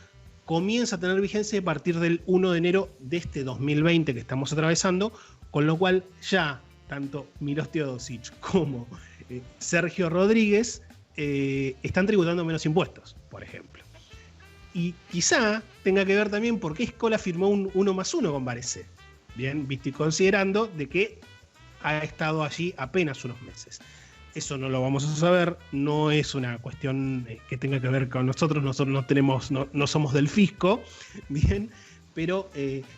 comienza a tener vigencia a partir del 1 de enero de este 2020 que estamos atravesando, con lo cual ya tanto Milos Teodosic como Sergio Rodríguez están tributando menos impuestos, por ejemplo. Y quizá tenga que ver también porque Scola firmó un 1+1 con Varese. Bien, visto y considerando de que ha estado allí apenas unos meses. Eso no lo vamos a saber, no es una cuestión que tenga que ver con nosotros no somos del fisco, bien, pero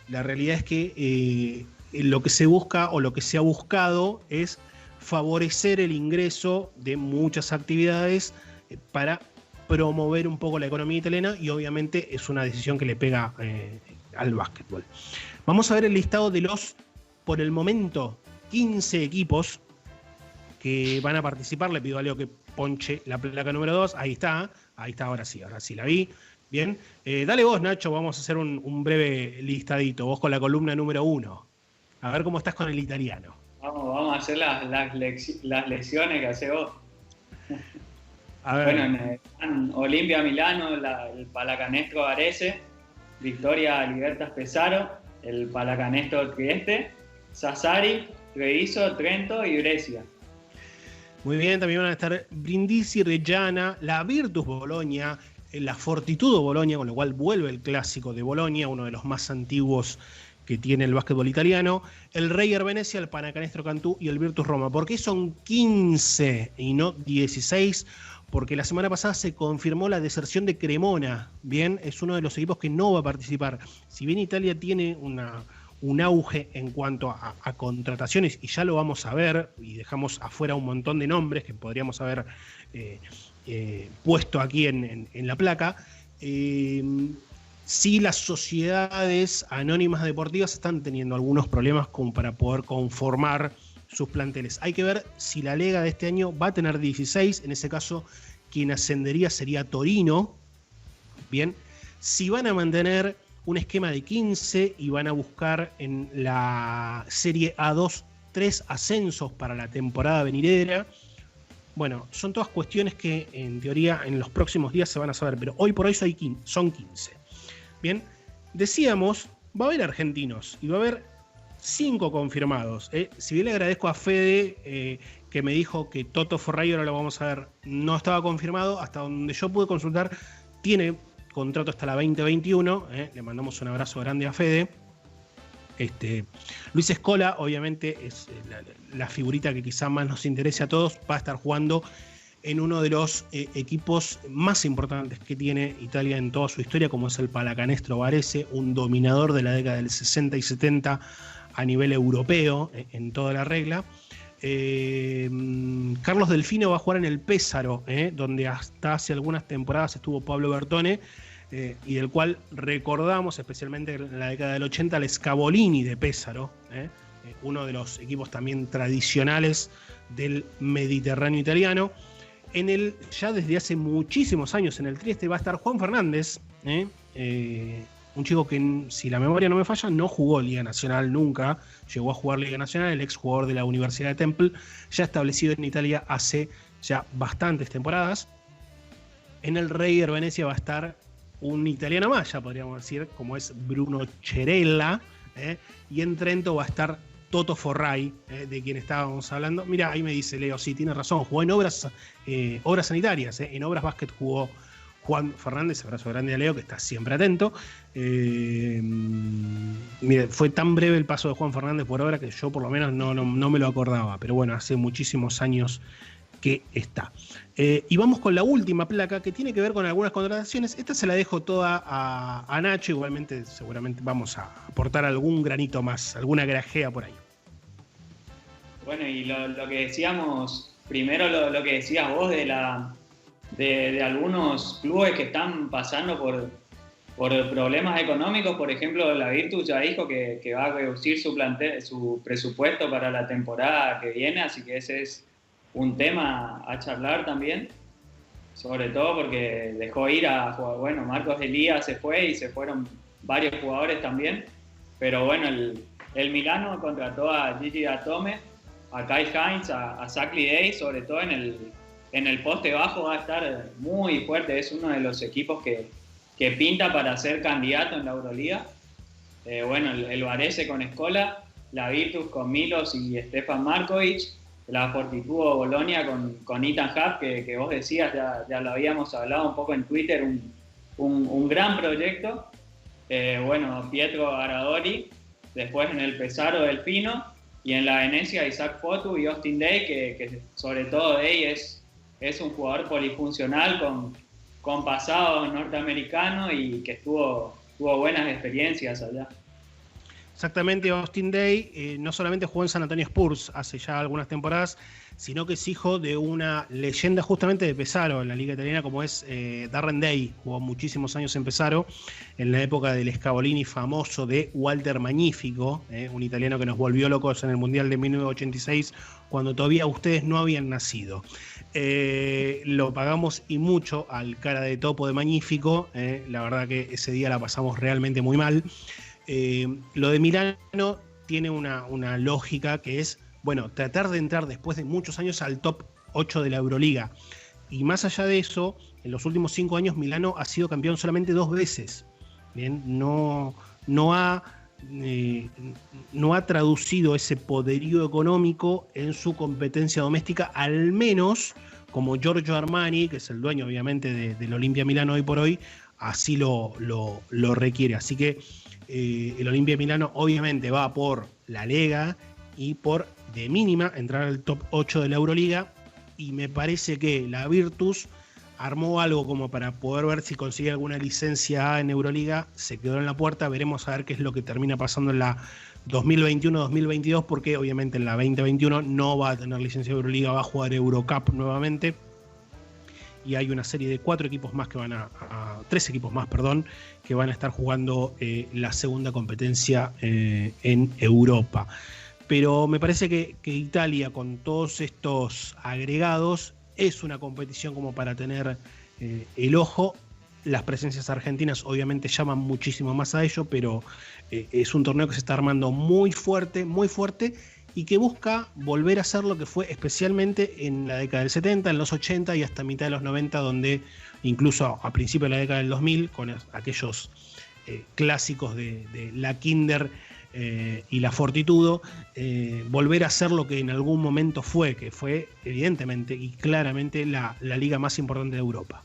la realidad es que lo que se busca o lo que se ha buscado es favorecer el ingreso de muchas actividades para promover un poco la economía italiana, y obviamente es una decisión que le pega al básquetbol. Vamos a ver el listado de los por el momento 15 equipos que van a participar. Le pido a Leo que ponche la placa número 2. Ahí está, ahora sí la vi. Bien, dale vos, Nacho, vamos a hacer un breve listadito. Vos con la columna número 1. A ver cómo estás con el italiano. Vamos a hacer las lecciones que hace vos. A ver. Bueno, en Olimpia Milano, el Pallacanestro Varese, Victoria Libertas Pesaro, el Pallacanestro Trieste, Sassari, Treviso, Trento y Brescia. Muy bien, también van a estar Brindisi, Reggiana, la Virtus Bologna, la Fortitudo Bologna, con lo cual vuelve el clásico de Bologna, uno de los más antiguos que tiene el básquetbol italiano, el Reyer Venecia, el Pallacanestro Cantù y el Virtus Roma. ¿Por qué son 15 y no 16? Porque la semana pasada se confirmó la deserción de Cremona. Bien, es uno de los equipos que no va a participar. Si bien Italia tiene un auge en cuanto a contrataciones, y ya lo vamos a ver, y dejamos afuera un montón de nombres que podríamos haber puesto aquí en la placa, sí las sociedades anónimas deportivas están teniendo algunos problemas como para poder conformar sus planteles. Hay que ver si la Lega de este año va a tener 16, en ese caso quien ascendería sería Torino. Bien, si van a mantener un esquema de 15 y van a buscar en la Serie A2 3 ascensos para la temporada venidera. Bueno, son todas cuestiones que en teoría en los próximos días se van a saber, pero hoy por hoy son 15. Bien, decíamos, va a haber argentinos y va a haber 5 confirmados. Si bien le agradezco a Fede que me dijo que Toto Forray, ahora lo vamos a ver, no estaba confirmado, hasta donde yo pude consultar, tiene contrato hasta la 2021. Le mandamos un abrazo grande a Fede. Luis Scola, obviamente, es la figurita que quizá más nos interese a todos. Va a estar jugando en uno de los equipos más importantes que tiene Italia en toda su historia, como es el Pallacanestro Varese, un dominador de la década del 60 y 70 a nivel europeo, en toda la regla. Carlos Delfino va a jugar en el Pesaro, donde hasta hace algunas temporadas estuvo Pablo Bertone, y del cual recordamos especialmente en la década del 80 al Scavolini de Pesaro, uno de los equipos también tradicionales del Mediterráneo italiano. Ya desde hace muchísimos años en el Trieste va a estar Juan Fernández, un chico que, si la memoria no me falla, no jugó Liga Nacional nunca, llegó a jugar Liga Nacional, el exjugador de la Universidad de Temple, ya establecido en Italia hace ya bastantes temporadas. En el Reyer Venecia va a estar un italiano más, ya podríamos decir, como es Bruno Cerella, y en Trento va a estar Toto Forray, de quien estábamos hablando. Mira, ahí me dice Leo, sí, tiene razón, jugó en obras sanitarias, en Obras Básquet jugó Juan Fernández, abrazo grande a Leo, que está siempre atento. Mire, fue tan breve el paso de Juan Fernández por obra que yo por lo menos no me lo acordaba, pero bueno, hace muchísimos años que está. Y vamos con la última placa, que tiene que ver con algunas contrataciones. Esta se la dejo toda a Nacho, igualmente seguramente vamos a aportar algún granito más, alguna grajea por ahí. Bueno, y lo que decíamos, primero lo que decías vos de algunos clubes que están pasando por problemas económicos. Por ejemplo, la Virtus ya dijo que va a reducir su presupuesto para la temporada que viene, así que ese es un tema a charlar también, sobre todo porque dejó ir a jugar. Bueno, Marcos Elías se fue y se fueron varios jugadores también, pero bueno, el Milano contrató a Gigi Datome, a Kai Heinz, a Zach Lidey, sobre todo en el poste bajo va a estar muy fuerte. Es uno de los equipos que pinta para ser candidato en la Euroliga. Bueno, el Varese con Scola, la Virtus con Milos y Stefan Markovic, la Fortitudo Bologna con Ethan Happ, que vos decías, ya lo habíamos hablado un poco en Twitter, un gran proyecto. Bueno, Pietro Aradori, después en el Pesaro Delfino, y en la Venecia Isaac Fotu y Austin Day, que sobre todo Day es un jugador polifuncional con pasado norteamericano y que tuvo buenas experiencias allá. Exactamente, Austin Day no solamente jugó en San Antonio Spurs hace ya algunas temporadas, sino que es hijo de una leyenda justamente de Pesaro en la liga italiana, como es Darren Day. Jugó muchísimos años en Pesaro, en la época del Scavolini famoso de Walter Magnifico, un italiano que nos volvió locos en el Mundial de 1986, cuando todavía ustedes no habían nacido. Lo pagamos y mucho al cara de topo de Magnifico, la verdad que ese día la pasamos realmente muy mal. Lo de Milano tiene una lógica que es, bueno, tratar de entrar después de muchos años al top 8 de la Euroliga. Y más allá de eso, en los últimos 5 años Milano ha sido campeón solamente 2 veces. Bien, no ha traducido ese poderío económico en su competencia doméstica, al menos como Giorgio Armani, que es el dueño obviamente del Olimpia Milano hoy por hoy, así lo requiere. Así que el Olimpia Milano obviamente va por la Lega y por de mínima entrar al top 8 de la Euroliga, y me parece que la Virtus armó algo como para poder ver si consigue alguna licencia A en Euroliga. Se quedó en la puerta, veremos a ver qué es lo que termina pasando en la 2021-2022, porque obviamente en la 2021 no va a tener licencia de Euroliga, va a jugar Eurocup nuevamente, y hay una serie de 4 equipos más que van 3 equipos más, perdón, que van a estar jugando la segunda competencia en Europa. Pero me parece que Italia, con todos estos agregados, es una competición como para tener el ojo. Las presencias argentinas obviamente llaman muchísimo más a ello, pero es un torneo que se está armando muy fuerte, y que busca volver a ser lo que fue especialmente en la década del 70, en los 80 y hasta mitad de los 90, donde incluso a principios de la década del 2000, con aquellos clásicos de la Kinder y la Fortitudo, volver a ser lo que en algún momento fue, que fue evidentemente y claramente la liga más importante de Europa.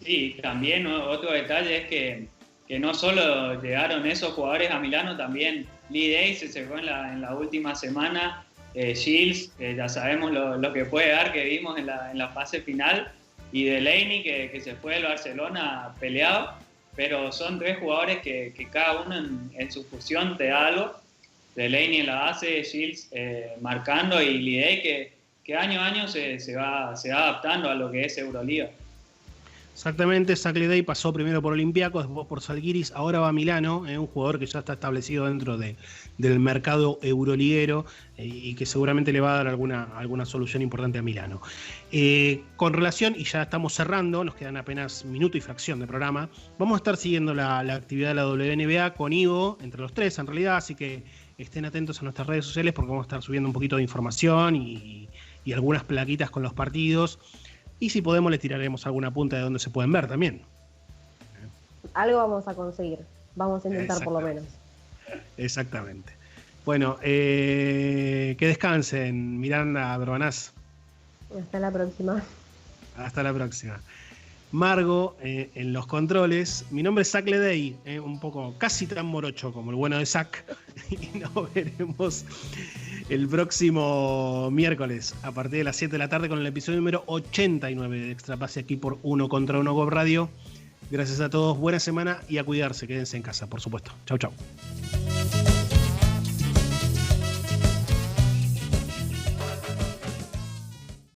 Sí, también otro detalle es que no solo llegaron esos jugadores a Milano, también Lee Day se secó en la última semana, Shields, ya sabemos lo que puede dar, que vimos en la fase final, y Delaney, que se fue del Barcelona peleado, pero son 3 jugadores que cada uno en su fusión te da algo. Delaney en la base, Shields marcando, y Lee Day que año a año se va adaptando a lo que es Euroliga. Exactamente, Zach Day pasó primero por Olympiacos, después por Žalgiris, ahora va a Milano, un jugador que ya está establecido dentro del mercado euroliguero, y que seguramente le va a dar alguna solución importante a Milano. Con relación, y ya estamos cerrando, nos quedan apenas minuto y fracción de programa, vamos a estar siguiendo la actividad de la WNBA con Ivo, entre los 3 en realidad, así que estén atentos a nuestras redes sociales porque vamos a estar subiendo un poquito de información y algunas plaquitas con los partidos. Y si podemos, le tiraremos alguna punta de donde se pueden ver también. Algo vamos a conseguir. Vamos a intentar por lo menos. Exactamente. Bueno, que descansen, Miranda Berbanás. Hasta la próxima. Hasta la próxima. Margo en los controles. Mi nombre es Zach Day, un poco casi tan morocho como el bueno de Zach. Y nos veremos el próximo miércoles a partir de las 7 de la tarde con el episodio número 89 de Extra Pase aquí por 1 contra 1 Web Radio. Gracias a todos, buena semana y a cuidarse, quédense en casa, por supuesto. Chau, chau.